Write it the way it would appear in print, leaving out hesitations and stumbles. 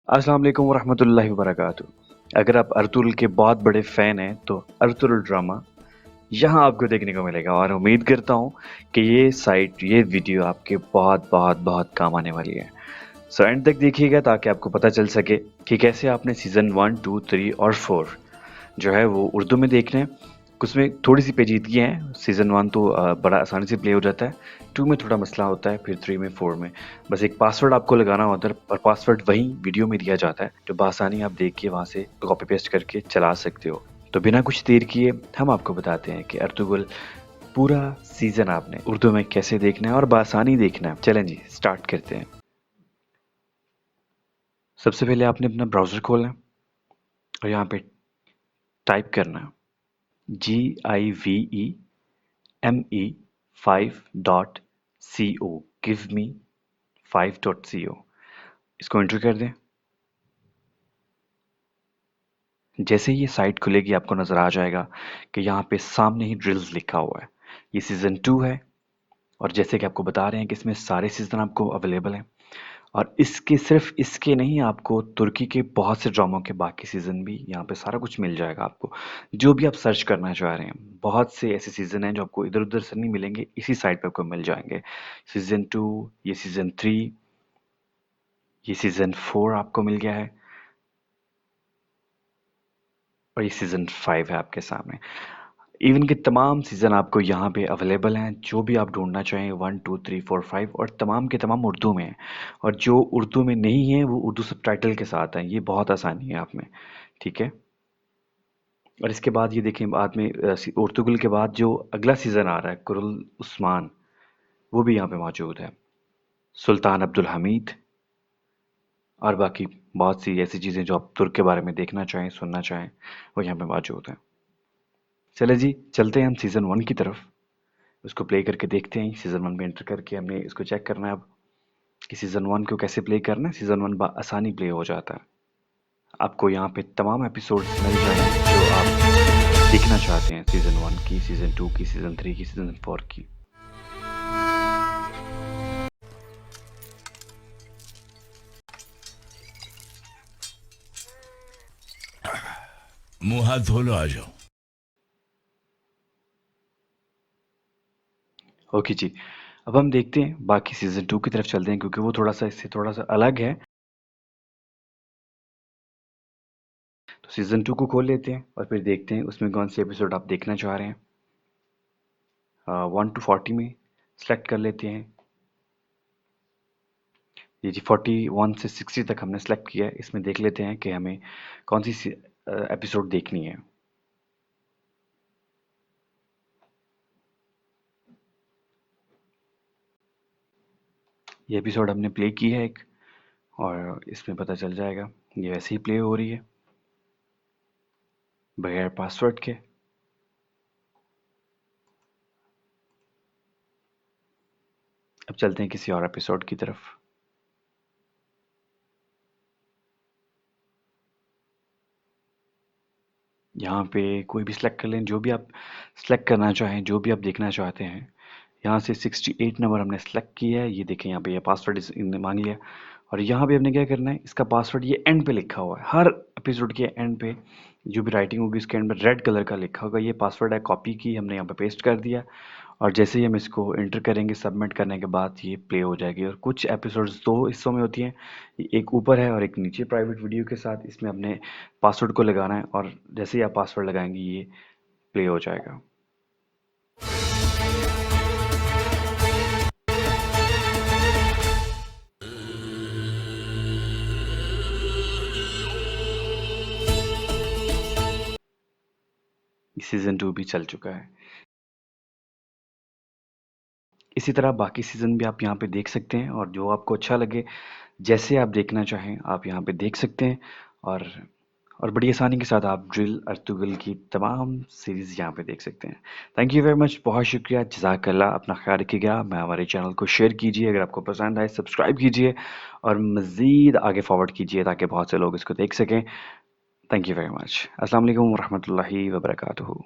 अस्सलाम वालेकुम वरहमतुल्लाहि वबरकातुहू। अगर आप अर्तुगरुल के बहुत बड़े फ़ैन हैं तो अर्तुगरुल ड्रामा यहाँ आपको देखने को मिलेगा और उम्मीद करता हूँ कि ये वीडियो आपके बहुत बहुत बहुत काम आने वाली है। सो एंड तक देखिएगा ताकि आपको पता चल सके कि कैसे आपने सीज़न 1, 2, 3 और 4 जो है वो उर्दू में देखना है। उसमें थोड़ी सी पेचीदगी है। सीज़न 1 तो बड़ा आसानी से प्ले हो जाता है, 2 में थोड़ा मसला होता है, फिर 3 में 4 में बस एक पासवर्ड आपको लगाना होता है और पासवर्ड वही वीडियो में दिया जाता है जो बआसानी आप देख के वहाँ से कॉपी पेस्ट करके चला सकते हो। तो बिना कुछ देर किए हम आपको बताते हैं कि अर्तुगरुल पूरा सीज़न आपने उर्दू में कैसे देखना है और बआसानी देखना है। चलें जी स्टार्ट करते हैं। सबसे पहले आपने अपना ब्राउज़र खोलना है और यहाँ पे टाइप करना है GIVEME5.co give me 5.co। इसको एंटर कर दें। जैसे ही ये साइट खुलेगी आपको नज़र आ जाएगा कि यहाँ पे सामने ही ड्रिल्स लिखा हुआ है। ये सीज़न 2 है और जैसे कि आपको बता रहे हैं कि इसमें सारे सीज़न आपको अवेलेबल हैं और सिर्फ इसके नहीं, आपको तुर्की के बहुत से ड्रामों के बाकी सीज़न भी यहाँ पे सारा कुछ मिल जाएगा आपको, जो भी आप सर्च करना चाह रहे हैं। बहुत से ऐसे सीज़न हैं जो आपको इधर उधर से नहीं मिलेंगे, इसी साइट पे आपको मिल जाएंगे। सीज़न 2, ये सीज़न 3, ये सीज़न 4 आपको मिल गया है और ये सीज़न 5 है आपके सामने। इवन के तमाम सीज़न आपको यहाँ पे अवेलेबल हैं, जो भी आप ढूंढना चाहें 1, 2, 3, 4, 5 और तमाम के तमाम उर्दू में हैं। और जो उर्दू में नहीं है वो उर्दू सबटाइटल के साथ हैं। ये बहुत आसानी है आप में, ठीक है। और इसके बाद ये देखें, बाद में उर्तुगरुल के बाद जो अगला सीज़न आ रहा है कुरुल उस्मान, वो भी यहाँ पे मौजूद है। सुल्तान अब्दुल हमीद और बाकी बहुत सी ऐसी चीज़ें जो आप तुर्क के बारे में देखना चाहें, सुनना चाहें, वो यहाँ पे मौजूद हैं। चले जी चलते हैं हम सीज़न 1 की तरफ। उसको प्ले करके देखते हैं। सीज़न 1 में एंटर करके हमने इसको चेक करना है अब कि सीज़न 1 को कैसे प्ले करना है। सीज़न 1 आसानी प्ले हो जाता है। आपको यहाँ पे तमाम एपिसोड्स मिल जाएंगे जो आप देखना चाहते हैं, सीज़न 1 की, सीज़न 2 की, सीज़न 3 की, सीज़न 4 की। मुंह हाथ धो लो, आ जाओ। ओके जी, अब हम देखते हैं बाकी सीज़न 2 की तरफ चलते हैं क्योंकि वो थोड़ा सा इससे थोड़ा सा अलग है। तो सीज़न 2 को खोल लेते हैं और फिर देखते हैं उसमें कौन से एपिसोड आप देखना चाह रहे हैं। 1 to 40 में सेलेक्ट कर लेते हैं। ये जी 41 से 60 तक हमने सेलेक्ट किया है। इसमें देख लेते हैं कि हमें कौन सी एपिसोड देखनी है। ये एपिसोड हमने प्ले की है एक, और इसमें पता चल जाएगा ये वैसे ही प्ले हो रही है बगैर पासवर्ड के। अब चलते हैं किसी और एपिसोड की तरफ। यहाँ पे कोई भी सिलेक्ट कर लें, जो भी आप सिलेक्ट करना चाहें, जो भी आप देखना चाहते हैं। यहाँ से 68 नंबर हमने सेलेक्ट किया है। ये देखें यहाँ पे ये पासवर्ड इनने मांग लिया और यहाँ पे हमने क्या करना है, इसका पासवर्ड ये एंड पे लिखा हुआ है। हर एपिसोड के एंड पे जो भी राइटिंग होगी उसके एंड पे रेड कलर का लिखा होगा। ये पासवर्ड है, कॉपी की हमने यहाँ पे पेस्ट कर दिया और जैसे ही हम इसको एंटर करेंगे सबमिट करने के बाद ये प्ले हो जाएगी। और कुछ एपिसोड्स दो हिस्सों में होती हैं, एक ऊपर है और एक नीचे प्राइवेट वीडियो के साथ। इसमें अपने पासवर्ड को लगाना है और जैसे ही आप पासवर्ड लगाएंगे ये प्ले हो जाएगा। सीज़न 2 भी चल चुका है। इसी तरह बाकी सीज़न भी आप यहाँ पे देख सकते हैं और जो आपको अच्छा लगे, जैसे आप देखना चाहें आप यहाँ पे देख सकते हैं। और बड़ी आसानी के साथ आप ड्रिल अर्तुगरुल की तमाम सीरीज़ यहाँ पे देख सकते हैं। थैंक यू वेरी मच, बहुत शुक्रिया, जज़ाकल्लाह। अपना ख्याल रखिएगा। मैं हमारे चैनल को शेयर कीजिए, अगर आपको पसंद आए सब्सक्राइब कीजिए और मज़ीद आगे फॉरवर्ड कीजिए ताकि बहुत से लोग इसको देख सकें। Thank you very much. अस्सलाम वालेकुम वरहमतुल्लाहि वबरकातुहू।